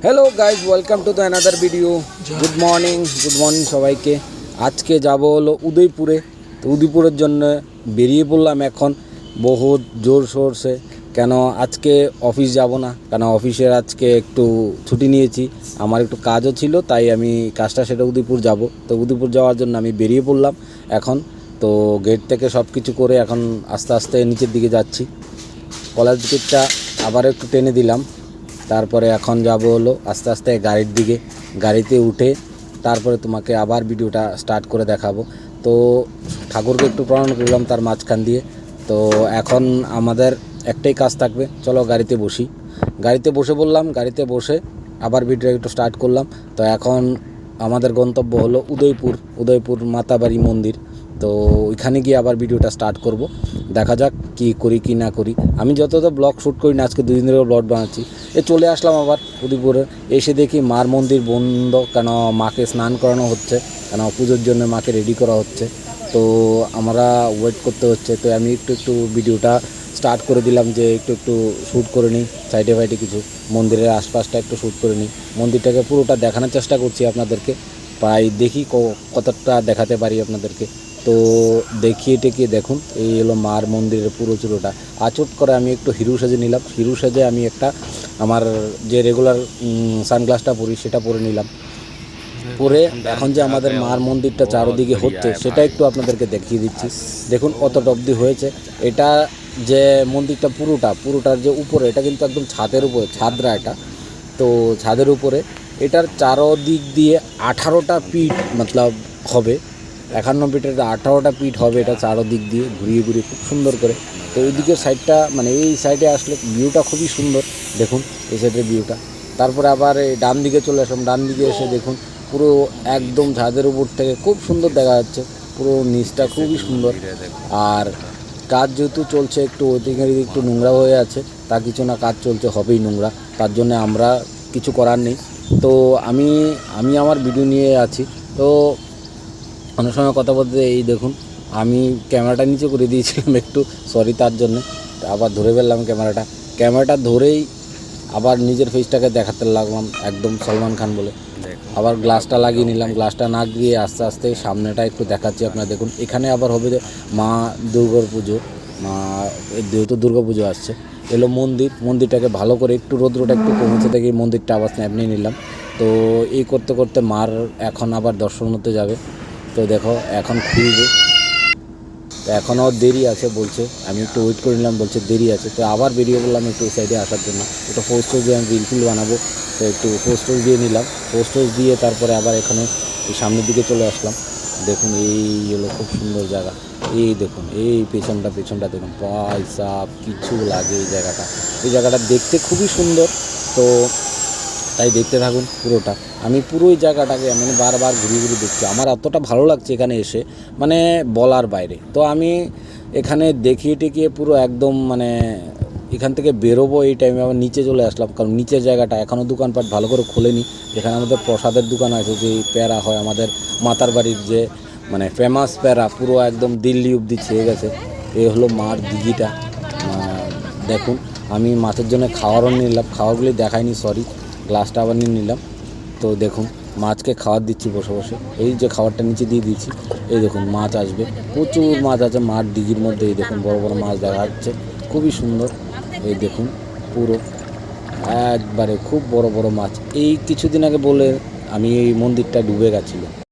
Hello guys, welcome to the another video. Good morning সবাইকে। আজকে যাব হলো উদয়পুরে। তো উদয়পুরের জন্য বেরিয়ে পড়লাম এখন বহুত জোর সোরসে। কেন আজকে অফিস যাব না, কেন অফিসের আজকে একটু ছুটি নিয়েছি, আমার একটু কাজও ছিল, তাই আমি কাজটা সেটা উদয়পুর যাব। তো উদয়পুর যাওয়ার জন্য আমি বেরিয়ে পড়লাম এখন। তো গেট থেকে সব কিছু করে এখন আস্তে আস্তে নিচের দিকে যাচ্ছি। কলেজ গেটটা আবার একটু টেনে দিলাম, তারপরে এখন যাব হলো আস্তে আস্তে গাড়ির দিকে। গাড়িতে উঠে তারপরে তোমাকে আবার ভিডিওটা স্টার্ট করে দেখাবো। তো ঠাকুরকে একটু প্রণাম করলাম তার মাঝখান দিয়ে। তো এখন আমাদের একটাই কাজ থাকবে, চলো গাড়িতে বসি। গাড়িতে বসে বললাম, গাড়িতে বসে আবার ভিডিওটা একটু স্টার্ট করলাম। তো এখন আমাদের গন্তব্য হলো উদয়পুর মাতাবাড়ি মন্দির। তো ওইখানে গিয়ে আবার ভিডিওটা স্টার্ট করব। দেখা যাক কি করি কি না করি। আমি যত ব্লগ শ্যুট করি না, আজকে 2 দিন ধরে ব্লগ বানাচ্ছি। চলে আসলাম আবার উদয়পুরে। এসে দেখি মার মন্দির বন্ধ, কেন মাকে স্নান করানো হচ্ছে, কেন পুজোর জন্য মাকে রেডি করা হচ্ছে। তো আমরা ওয়েট করতে হচ্ছে। তো আমি একটু ভিডিওটা স্টার্ট করে দিলাম যে একটু শ্যুট করে নিই, সাইডে কিছু মন্দিরের আশপাশটা একটু শ্যুট করে নিই। মন্দিরটাকে পুরোটা দেখানোর চেষ্টা করছি আপনাদেরকে, প্রায় দেখি কতটা দেখাতে পারি আপনাদেরকে। তো দেখিয়ে টেকিয়ে দেখুন, এই হলো মার মন্দিরের পুরো চুরোটা। আচট করে আমি একটু হিরু সেজে নিলাম। হিরু সেজে আমি একটা আমার যে রেগুলার সানগ্লাসটা পরি সেটা পরে নিলাম। পরে এখন যে আমাদের মার মন্দিরটা চারোদিকে হচ্ছে সেটা একটু আপনাদেরকে দেখিয়ে দিচ্ছি। দেখুন কতটা অবধি হয়েছে। এটা যে মন্দিরটা পুরোটার যে উপরে, এটা কিন্তু একদম ছাদের উপরে, ছাদরা এটা। তো ছাদের উপরে এটার চারোদিক দিয়ে 18টা পিঠ মতলব হবে, 51 পিঠের 18টা পিঠ হবে এটা চারোদিক দিয়ে ঘুরিয়ে খুব সুন্দর করে। তো এই দিকের সাইডটা মানে এই সাইডে আসলে ভিউটা খুবই সুন্দর। দেখুন এই সাইডের ভিউটা। তারপরে আবার এই ডান দিকে চলে আসলাম। ডান দিকে এসে দেখুন পুরো একদম ছাদের উপর থেকে খুব সুন্দর দেখা যাচ্ছে, পুরো নিচটা খুবই সুন্দর। আর কাজ যেহেতু চলছে, একটু ওইদিকে একটু নোংরা হয়ে আছে, তা কিছু না, কাজ চলছে, হবেই নোংরা, তার জন্য আমরা কিছু করার নেই। তো আমি আমার ভিডিও নিয়ে আছি। তো অনেক সময় কথা বলতে এই দেখুন আমি ক্যামেরাটা নিচে করে দিয়েছিলাম একটু, সরি তার জন্যে। আবার ধরে ফেললাম ক্যামেরাটা ধরেই আবার নিজের ফেসটাকে দেখাতে লাগলাম একদম সলমান খান বলে। আবার গ্লাসটা লাগিয়ে নিলাম। গ্লাসটা না গিয়ে আস্তে আস্তে সামনেটা একটু দেখাচ্ছি আপনারা দেখুন। এখানে আবার হবে যে মা দুর্গার পুজো, যেহেতু দুর্গা পুজো আসছে। এলো মন্দিরটাকে ভালো করে একটু রৌদ্রটা একটু কমেছে দেখে মন্দিরটা আবার স্ন্যাপ নিয়ে নিলাম। তো এই করতে করতে মার এখন আবার দর্শন হতে যাবে। তো দেখো এখন খুলবে, তো এখনও দেরি আছে বলছে, আমি একটু ওয়েট করে নিলাম, বলছে দেরি আছে। তো আবার বেরিয়ে বললাম একটু এই সাইডে আসার জন্য, একটু পোস্ট দিয়ে আমি রিল বানাবো। তো একটু পোস্ট দিয়ে নিলাম, পোস্ট দিয়ে তারপরে আবার এখানে এই সামনের দিকে চলে আসলাম। দেখুন এই হলো খুব সুন্দর জায়গা। এই দেখুন এই পেছনটা দেখুন, পাই সাপ কিছু লাগে এই জায়গাটা দেখতে খুবই সুন্দর। তো তাই দেখতে থাকুন পুরোটা। আমি পুরো এই জায়গাটাকে মানে বারবার ঘুরে দেখছি। আমার এতটা ভালো লাগছে এখানে এসে, মানে বলার বাইরে। তো আমি এখানে দেখিয়ে টেকিয়ে পুরো একদম মানে এখান থেকে বেরোবো এই টাইমে আবার নিচে চলে আসলাম, কারণ নিচের জায়গাটা এখনও দোকানপাট ভালো করে খোলেনি। এখানে আমাদের প্রসাদের দোকান আছে, যে প্যারা হয় আমাদের মাতার বাড়ির, যে মানে ফেমাস প্যারা, পুরো একদম দিল্লি অবধি ছেয়ে গেছে। এই হলো মার দিঘিটা। দেখুন আমি মাছের জন্য খাওয়ারও নিলাম, খাওয়ারগুলি দেখাইনি, সরি, গ্লাসটা আবার নিয়ে নিলাম। তো দেখুন মাছকে খাবার দিচ্ছি বসে বসে, এই যে খাবারটা নিচে দিয়ে দিচ্ছি। এই দেখুন মাছ আসবে, প্রচুর মাছ আছে মার দিঘির মধ্যে। এই দেখুন বড় বড় মাছ দেখা যাচ্ছে, খুবই সুন্দর। এই দেখুন পুরো একবারে খুব বড় বড় মাছ। এই কিছুদিন আগে বলে আমি এই মন্দিরটা ডুবে গেছিলো।